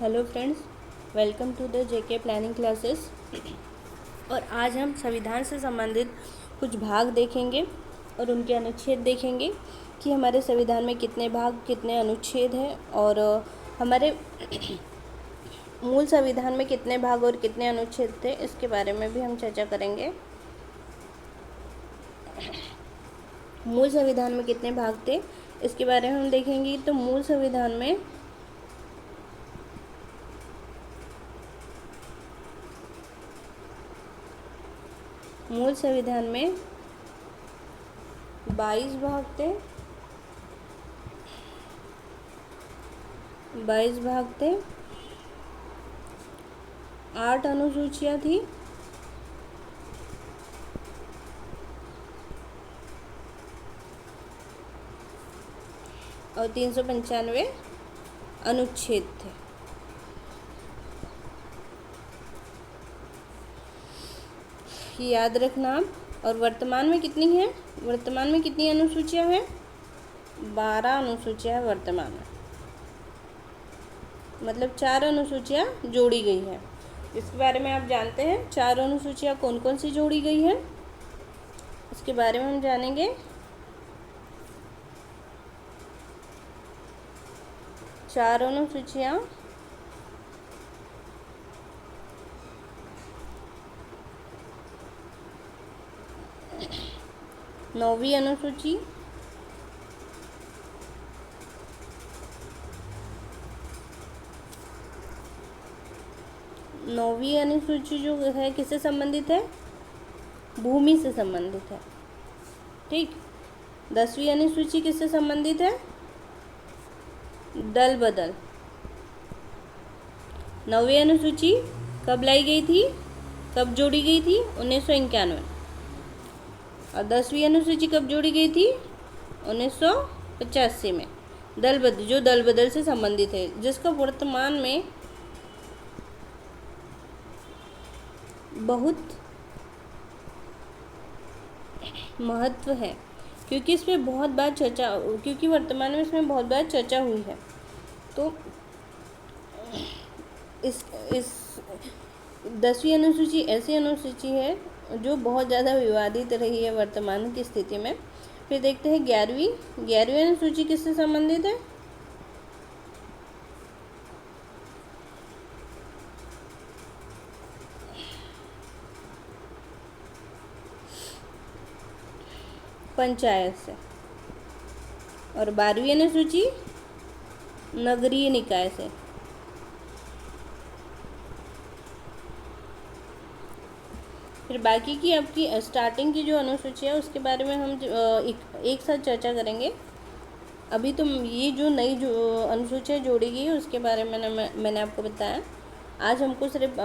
Hello friends, welcome to the JK planning classes. और आज हम संविधान से संबंधित कुछ भाग देखेंगे और उनके अनुच्छेद देखेंगे कि हमारे संविधान में कितने भाग कितने अनुच्छेद हैं और हमारे मूल संविधान में कितने भाग और कितने अनुच्छेद थे, इसके बारे में भी हम चर्चा करेंगे। मूल संविधान में कितने भाग थे इसके बारे में हम देखेंगे। तो मूल संविधान में 22 भाग थे। 8 अनुसूचियाँ थी और 395 अनुच्छेद थे। याद रखना। और वर्तमान में कितनी है? वर्तमान में कितनी अनुसूचियाँ हैं? 12 अनुसूचियाँ हैं वर्तमान में, मतलब 4 अनुसूचियाँ जोड़ी गई हैं। इसके बारे में आप जानते हैं 4 अनुसूचियाँ कौन कौन सी जोड़ी गई हैं, इसके बारे में हम जानेंगे। 4 अनुसूचियाँ नौवीं अनुसूची, जो है किससे संबंधित है? भूमि से संबंधित है। ठीक। 10वीं अनुसूची किससे संबंधित है? दल बदल। 9वीं अनुसूची कब लाई गई थी, कब जोड़ी गई थी? 1991। और 10वीं अनुसूची कब जोड़ी गई थी? 1985 में। दल बदल से संबंधित है, जिसका वर्तमान में बहुत महत्व है, क्योंकि इसमें बहुत बार वर्तमान में इसमें बहुत बार चर्चा हुई है। तो इस 10वीं अनुसूची ऐसी अनुसूची है जो बहुत ज़्यादा विवादित रही है वर्तमान की स्थिति में। फिर देखते हैं 11वीं अनुसूची किससे संबंधित है? पंचायत से। और 12वीं अनुसूची नगरीय निकाय से। फिर बाकी की आपकी स्टार्टिंग की जो अनुसूची है उसके बारे में हम एक साथ चर्चा करेंगे। अभी तो ये जो नई जो अनुसूचियाँ जोड़ी गई है उसके बारे में मैंने आपको बताया। आज हमको सिर्फ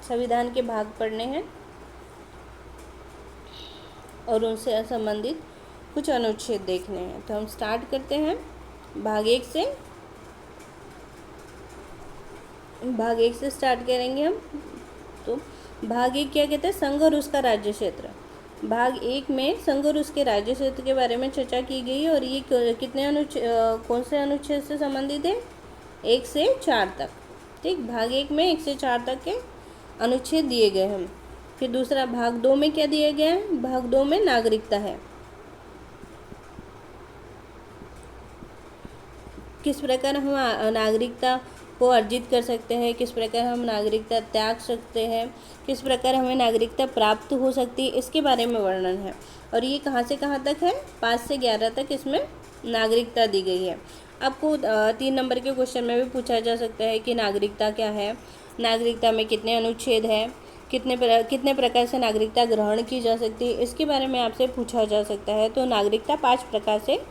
संविधान के भाग पढ़ने हैं और उनसे संबंधित कुछ अनुच्छेद देखने हैं। तो हम स्टार्ट करते हैं भाग 1 से। भाग 1 से स्टार्ट करेंगे हम। तो भाग 1 क्या कहते हैं? संघ और उसका राज्य क्षेत्र। भाग 1 में संघ और उसके राज्य क्षेत्र के बारे में चर्चा की गई और ये कितने कौन से अनुच्छेद से संबंधित है? 1 से 4 तक। ठीक। भाग 1 में 1 से 4 तक के अनुच्छेद दिए गए हैं। फिर दूसरा भाग 2 में क्या दिया गया है? भाग 2 में नागरिकता है। किस प्रकार हम नागरिकता को अर्जित कर सकते हैं, किस प्रकार हम नागरिकता त्याग सकते हैं, किस प्रकार हमें नागरिकता प्राप्त हो सकती है, इसके बारे में वर्णन है। और ये कहाँ से कहाँ तक है? 5 से 11 तक इसमें नागरिकता दी गई है। आपको 3 नंबर के क्वेश्चन में भी पूछा जा सकता है कि नागरिकता क्या है, नागरिकता में कितने अनुच्छेद हैं, कितने प्रकार से नागरिकता ग्रहण की जा सकती है, इसके बारे में आपसे पूछा जा सकता है। तो नागरिकता 5 प्रकार से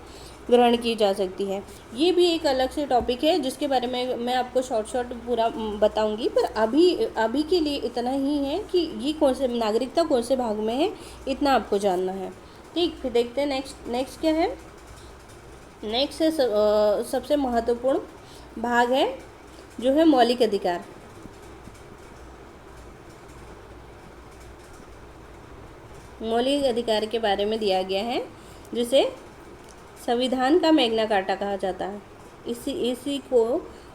ग्रहण की जा सकती है। ये भी एक अलग से टॉपिक है जिसके बारे में मैं आपको शॉर्ट पूरा बताऊंगी, पर अभी के लिए इतना ही है कि ये नागरिकता कौन से भाग में है, इतना आपको जानना है। ठीक। फिर देखते हैं नेक्स्ट क्या है। नेक्स्ट है सबसे महत्वपूर्ण भाग है जो है मौलिक अधिकार। मौलिक अधिकार के बारे में दिया गया है, जिसे संविधान का मैग्ना कार्टा कहा जाता है। इसी को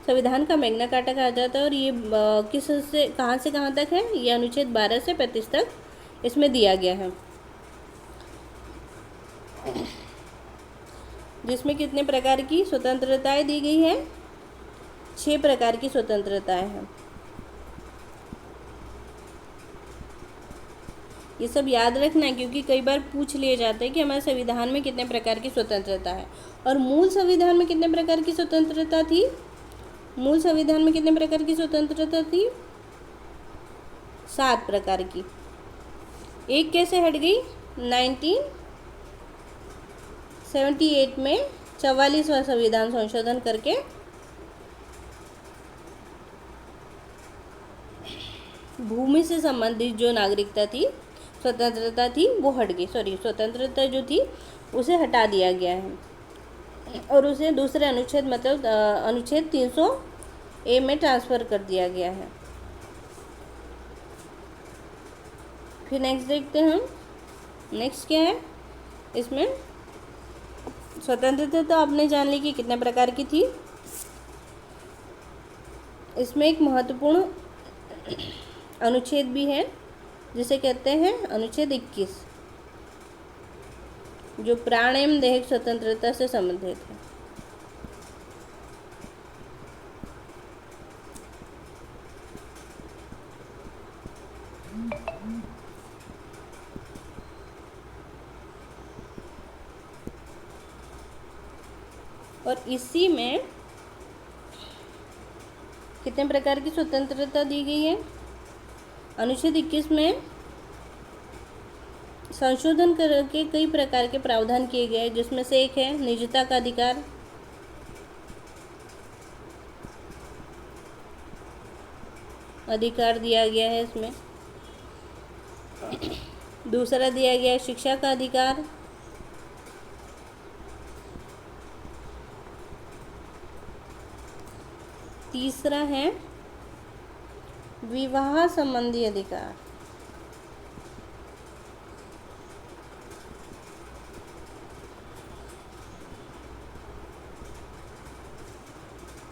संविधान का मैग्ना कार्टा कहा जाता है। और ये किस से कहाँ तक है? ये अनुच्छेद 12 से 35 तक इसमें दिया गया है, जिसमें कितने प्रकार की स्वतंत्रताएं दी गई है? 6 प्रकार की स्वतंत्रताएं हैं। ये सब याद रखना है, क्योंकि कई बार पूछ लिए जाते हैं कि हमारे संविधान में कितने प्रकार की स्वतंत्रता है। और मूल संविधान में कितने प्रकार की स्वतंत्रता थी? मूल संविधान में कितने प्रकार की स्वतंत्रता थी? 7 प्रकार की। एक कैसे हट गई? 1978 में 44वां संविधान संशोधन करके भूमि से संबंधित जो नागरिकता थी, स्वतंत्रता थी, वो हट गई। स्वतंत्रता जो थी उसे हटा दिया गया है और उसे दूसरे अनुच्छेद मतलब अनुच्छेद 300A में ट्रांसफ़र कर दिया गया है। फिर नेक्स्ट देखते हैं हम। नेक्स्ट क्या है इसमें? स्वतंत्रता तो आपने जान ली कि कितने प्रकार की थी। इसमें एक महत्वपूर्ण अनुच्छेद भी है जिसे कहते हैं अनुच्छेद 21, जो प्राण एवं दैहिक स्वतंत्रता से संबंधित है। और इसी में कितने प्रकार की स्वतंत्रता दी गई है? अनुच्छेद 21 में संशोधन करके कई प्रकार के प्रावधान किए गए हैं, जिसमें से एक है निजता का अधिकार, दिया गया है इसमें। दूसरा दिया गया है शिक्षा का अधिकार। तीसरा है विवाह संबंधी अधिकार।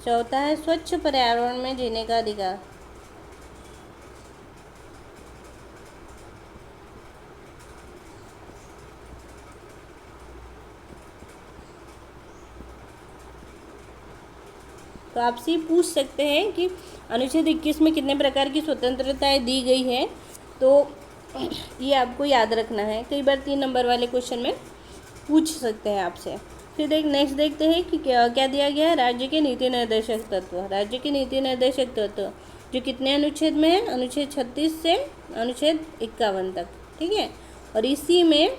चौथा है स्वच्छ पर्यावरण में जीने का अधिकार। तो आपसे पूछ सकते हैं कि अनुच्छेद 21 में कितने प्रकार की स्वतंत्रताएं दी गई है, तो ये आपको याद रखना है। कई बार 3 नंबर वाले क्वेश्चन में पूछ सकते हैं आपसे। फिर नेक्स्ट देखते हैं कि क्या दिया गया है? राज्य के नीति निर्देशक तत्व। राज्य के नीति निर्देशक तत्व जो कितने अनुच्छेद में है? अनुच्छेद 36 से अनुच्छेद 51 तक, ठीक है। और इसी में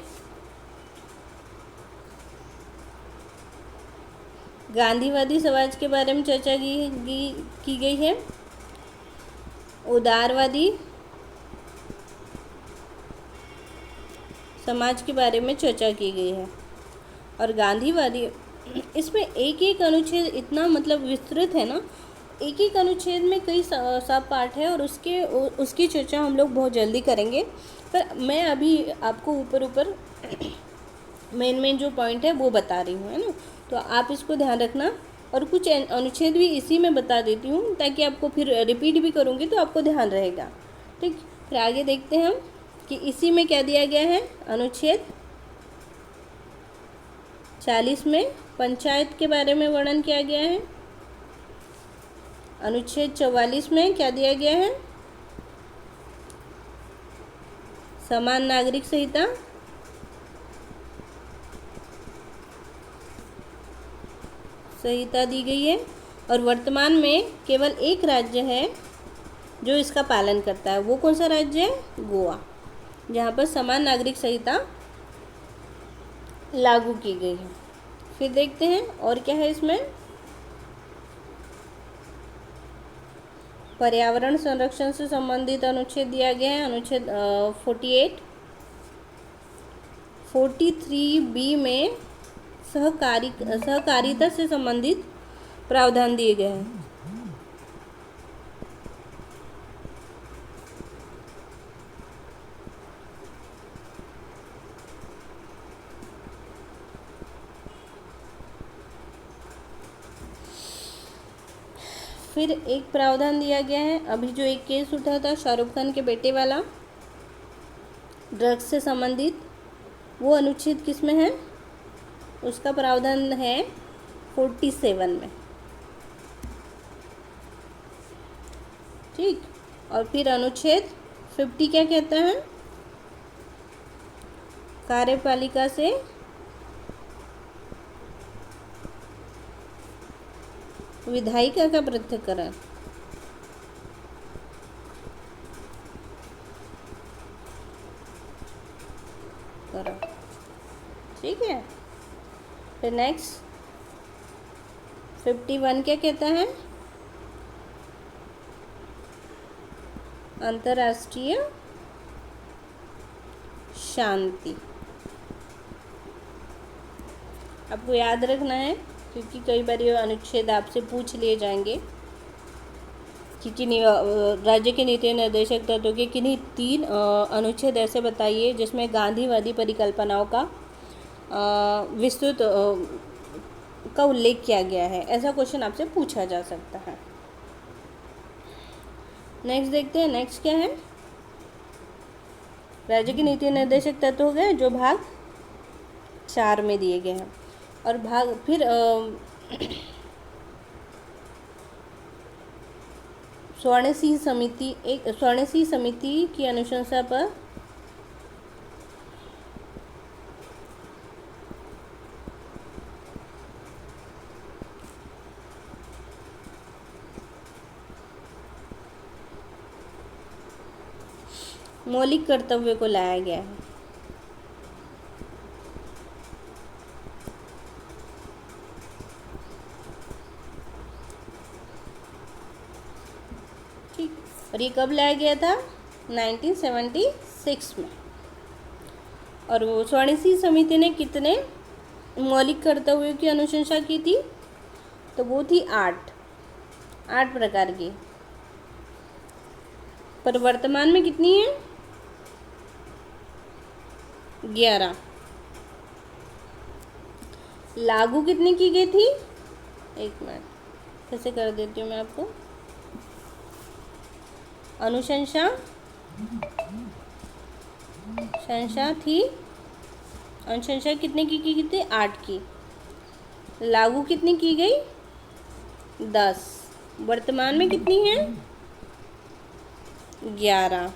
गांधीवादी समाज के बारे में चर्चा की गई है। उदारवादी समाज के बारे में चर्चा की गई है। और गांधीवादी, इसमें एक एक अनुच्छेद इतना मतलब विस्तृत है ना, एक एक अनुच्छेद में कई सब पार्ट है और उसकी चर्चा हम लोग बहुत जल्दी करेंगे। पर मैं अभी आपको ऊपर मेन जो पॉइंट है वो बता रही हूँ, है ना। तो आप इसको ध्यान रखना। और कुछ अनुच्छेद भी इसी में बता देती हूँ ताकि आपको फिर रिपीट भी करूँगी तो आपको ध्यान रहेगा, ठीक। फिर आगे देखते हैं हम कि इसी में क्या दिया गया है। अनुच्छेद 40 में पंचायत के बारे में वर्णन किया गया है। अनुच्छेद 44 में क्या दिया गया है? समान नागरिक संहिता दी गई है। और वर्तमान में केवल एक राज्य है जो इसका पालन करता है। वो कौन सा राज्य है? गोवा, जहाँ पर समान नागरिक संहिता लागू की गई है। फिर देखते हैं और क्या है इसमें। पर्यावरण संरक्षण से संबंधित अनुच्छेद दिया गया है। अनुच्छेद 48। 43B में सहकारिता से संबंधित प्रावधान दिए गए हैं। फिर एक प्रावधान दिया गया है, अभी जो एक केस उठा था शाहरुख खान के बेटे वाला ड्रग्स से संबंधित, वो अनुच्छेद किस में है? उसका प्रावधान है 47 में। ठीक, और फिर अनुच्छेद 50 क्या कहता है? कार्यपालिका से विधायिका का पृथक्करण। करो, ठीक है। फिर नेक्स्ट 51 क्या कहता है? अंतर्राष्ट्रीय शांति। आपको याद रखना है, क्योंकि कई बार ये अनुच्छेद आपसे पूछ लिए जाएंगे कि राज्य के नीति निर्देशक तत्वों के किन्हीं 3 अनुच्छेद ऐसे बताइए जिसमें गांधीवादी परिकल्पनाओं का विस्तृत का उल्लेख किया गया है। ऐसा क्वेश्चन आपसे पूछा जा सकता है। नेक्स्ट देखते हैं, नेक्स्ट क्या है? राज्य के नीति निर्देशक तत्व हो गए जो भाग 4 में दिए गए हैं। और भाग फिर स्वर्ण सिंह समिति की अनुशंसा पर मौलिक कर्तव्य को लाया गया है। ठीक, और ये कब लाया गया था? 1976 में। और वो स्वर्ण सिंह समिति ने कितने मौलिक कर्तव्यों की अनुशंसा की थी? तो वो थी 8 प्रकार की। पर वर्तमान में कितनी है? 11। लागू कितनी की गई थी? एक मिनट कैसे कर देती हूँ मैं आपको। अनुशंसा कितने की थी? 8 की। लागू कितनी की गई? 10। वर्तमान में कितनी है? 11।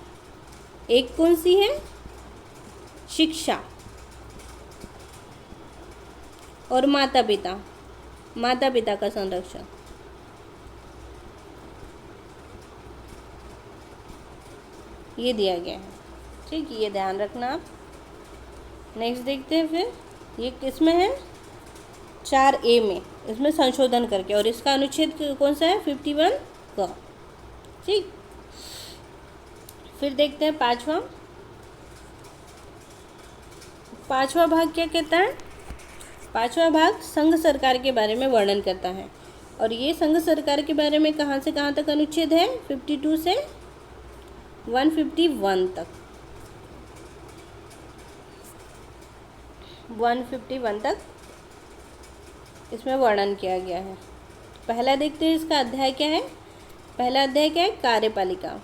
एक कौन सी है? शिक्षा और माता पिता का संरक्षण। ये दिया गया है। ठीक, ये ध्यान रखना आप। नेक्स्ट देखते हैं फिर ये किस में है? 4A में, इसमें संशोधन करके। और इसका अनुच्छेद कौन सा है? 51 का। ठीक, फिर देखते हैं पांचवा भाग क्या कहता है? पांचवा भाग संघ सरकार के बारे में वर्णन करता है। और ये संघ सरकार के बारे में कहाँ से कहाँ तक अनुच्छेद है? 52 से 151 तक। 151 तक इसमें वर्णन किया गया है। पहला देखते हैं, इसका अध्याय क्या है? पहला अध्याय क्या है? कार्यपालिका,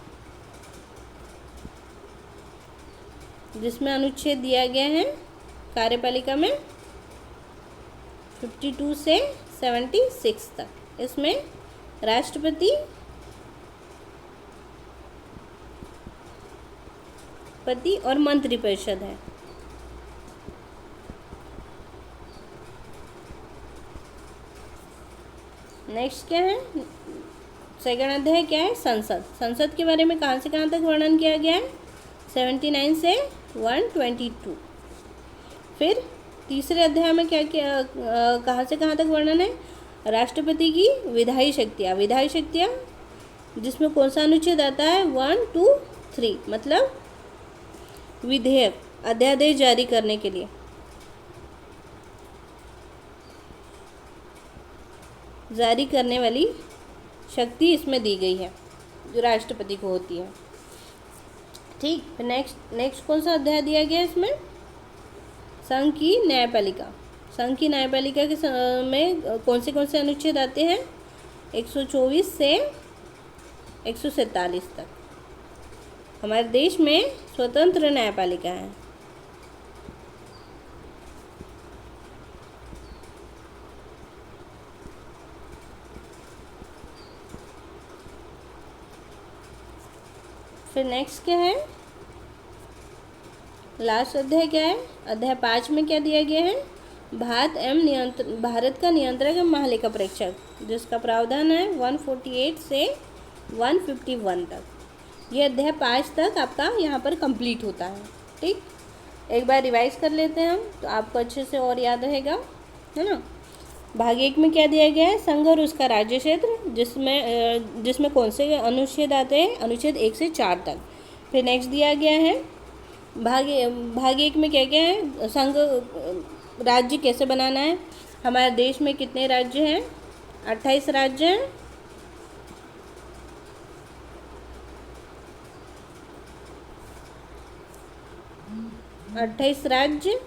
जिसमें अनुच्छेद दिया गया है कार्यपालिका में 52 से 76 तक। इसमें राष्ट्रपति और मंत्रिपरिषद है। नेक्स्ट क्या है? सेकंड अध्याय क्या है? संसद के बारे में कहाँ से कहाँ तक वर्णन किया गया है? 79 से 122। फिर तीसरे अध्याय में क्या क्या कहाँ से कहाँ तक वर्णन है? राष्ट्रपति की विधायी शक्तियाँ, जिसमें कौन सा अनुच्छेद आता है? 1, 2, 3, मतलब विधेयक, अध्यादेश जारी करने के लिए जारी करने वाली शक्ति इसमें दी गई है, जो राष्ट्रपति को होती है। ठीक, नेक्स्ट कौन सा अध्याय दिया गया है इसमें? संघ की न्यायपालिका के में कौन से अनुच्छेद आते हैं? 124 से 147 तक हमारे देश में स्वतंत्र न्यायपालिका है। फिर नेक्स्ट क्या है, लास्ट अध्याय क्या है, अध्याय 5 में क्या दिया गया है, भारत का नियंत्रक एवं महालेखा परीक्षक, जिसका प्रावधान है 148 से 151 तक। ये अध्याय 5 तक आपका यहाँ पर कंप्लीट होता है। ठीक, एक बार रिवाइज कर लेते हैं हम, तो आपको अच्छे से और याद रहेगा, है ना। भाग 1 में क्या दिया गया है, संघ और उसका राज्य क्षेत्र, जिसमें कौन से अनुच्छेद आते हैं, अनुच्छेद 1 से 4 तक। फिर नेक्स्ट दिया गया है भाग 1 में क्या क्या है, संघ राज्य कैसे बनाना है, हमारे देश में कितने राज्य हैं, 28 राज्य हैं। राज्य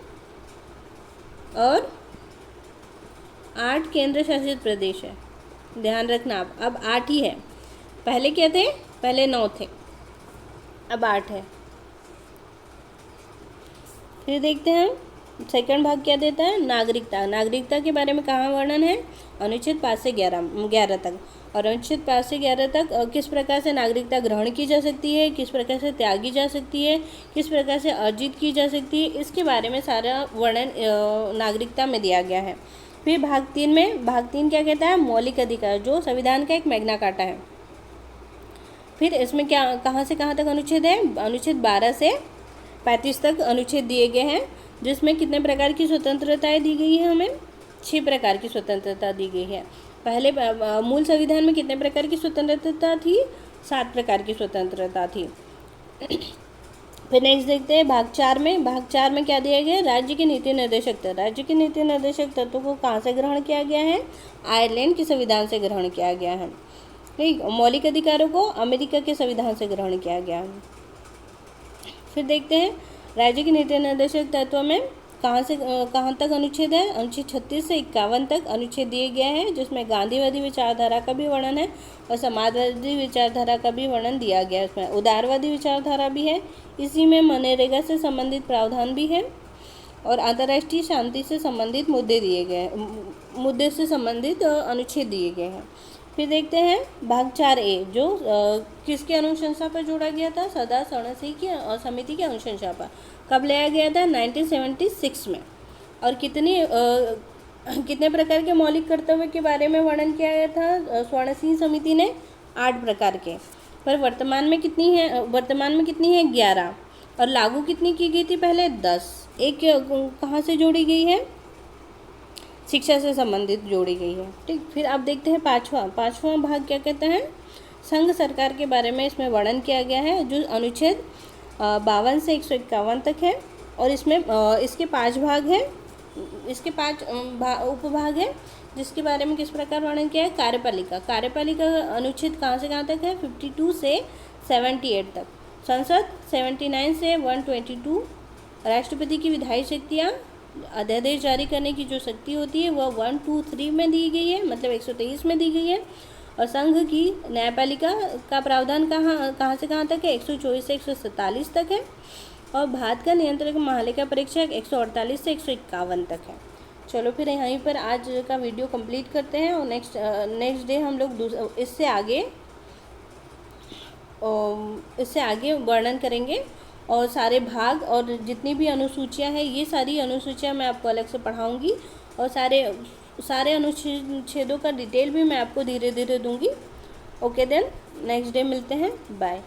और 8 केंद्र शासित प्रदेश है। ध्यान रखना आप, अब 8 ही है, पहले क्या थे, पहले 9 थे, अब 8 है। फिर देखते हैं सेकंड भाग क्या देता है, नागरिकता। नागरिकता के बारे में कहाँ वर्णन है, अनुच्छेद 5 से 11 तक। और अनुच्छेद 5 से 11 तक किस प्रकार से नागरिकता ग्रहण की जा सकती है, किस प्रकार से त्यागी जा सकती है, किस प्रकार से अर्जित की जा सकती है, इसके बारे में सारा वर्णन नागरिकता में दिया गया है। फिर भाग 3 क्या कहता है, मौलिक अधिकार, जो संविधान का एक मैग्ना कार्टा है। फिर इसमें क्या, कहाँ से कहाँ तक अनुच्छेद है, अनुच्छेद 12 से 35 तक अनुच्छेद दिए गए हैं, जिसमें कितने प्रकार की स्वतंत्रताएं दी गई है, हमें 6 प्रकार की स्वतंत्रता दी गई है। पहले मूल संविधान में कितने प्रकार की स्वतंत्रता थी, 7 प्रकार की स्वतंत्रता थी। फिर नेक्स्ट देखते हैं भाग 4 में क्या दिया गया है, राज्य के नीति निर्देशक तत्व। राज्य के नीति निर्देशक तत्वों को कहाँ से ग्रहण किया गया है, आयरलैंड के संविधान से ग्रहण किया गया है। ठीक, मौलिक अधिकारों को अमेरिका के संविधान से ग्रहण किया गया है। फिर देखते हैं राज्य के नीति निर्देशक तत्व में कहाँ तक अनुच्छेद है, अनुच्छेद 36 से 51 तक अनुच्छेद दिए गए हैं, जिसमें गांधीवादी विचारधारा का भी वर्णन है और समाजवादी विचारधारा का भी वर्णन दिया गया है। इसमें उदारवादी विचारधारा भी है, इसी में मनरेगा से संबंधित प्रावधान भी है और अंतर्राष्ट्रीय शांति से संबंधित मुद्दे से संबंधित अनुच्छेद दिए गए हैं। फिर देखते हैं भाग 4A, जो किसकी अनुशंसा पर जोड़ा गया था, सरदार शरण सिंह की समिति की अनुशंसा पर। कब लाया गया था, 1976 में। और कितने प्रकार के मौलिक कर्तव्य के बारे में वर्णन किया गया था स्वर्ण सिंह समिति ने, 8 प्रकार के। पर वर्तमान में कितनी है 11, और लागू कितनी की गई थी पहले, 10। एक कहाँ से जोड़ी गई है, शिक्षा से संबंधित जोड़ी गई है। ठीक, फिर आप देखते हैं पाँचवा भाग क्या कहता है, संघ सरकार के बारे में इसमें वर्णन किया गया है, जो अनुच्छेद 52 से 151 तक है। और इसमें इसके 5 भाग हैं, इसके 5 उपभाग हैं, जिसके बारे में किस प्रकार वर्णन किया है, कार्यपालिका अनुच्छेद कहाँ से कहाँ तक है, 52 से 78 तक। संसद 79 से 122। राष्ट्रपति की विधायी शक्तियाँ, अध्यादेश जारी करने की जो शक्ति होती है वह 1, 2, 3 में दी गई है, मतलब 123 में दी गई है। और संघ की न्यायपालिका का प्रावधान कहाँ से कहाँ तक है, 124 से 147 तक है। और भारत का नियंत्रक महालेखा परीक्षक 148 से 151 तक है। चलो फिर यहीं पर आज का वीडियो कंप्लीट करते हैं, और नेक्स्ट डे हम लोग इससे आगे वर्णन करेंगे। और सारे भाग और जितनी भी अनुसूचियां हैं, ये सारी अनुसूचियां मैं आपको अलग से पढ़ाऊंगी, और सारे अनुच्छेदों का डिटेल भी मैं आपको धीरे धीरे दूंगी। ओके देन, नेक्स्ट डे मिलते हैं, बाय।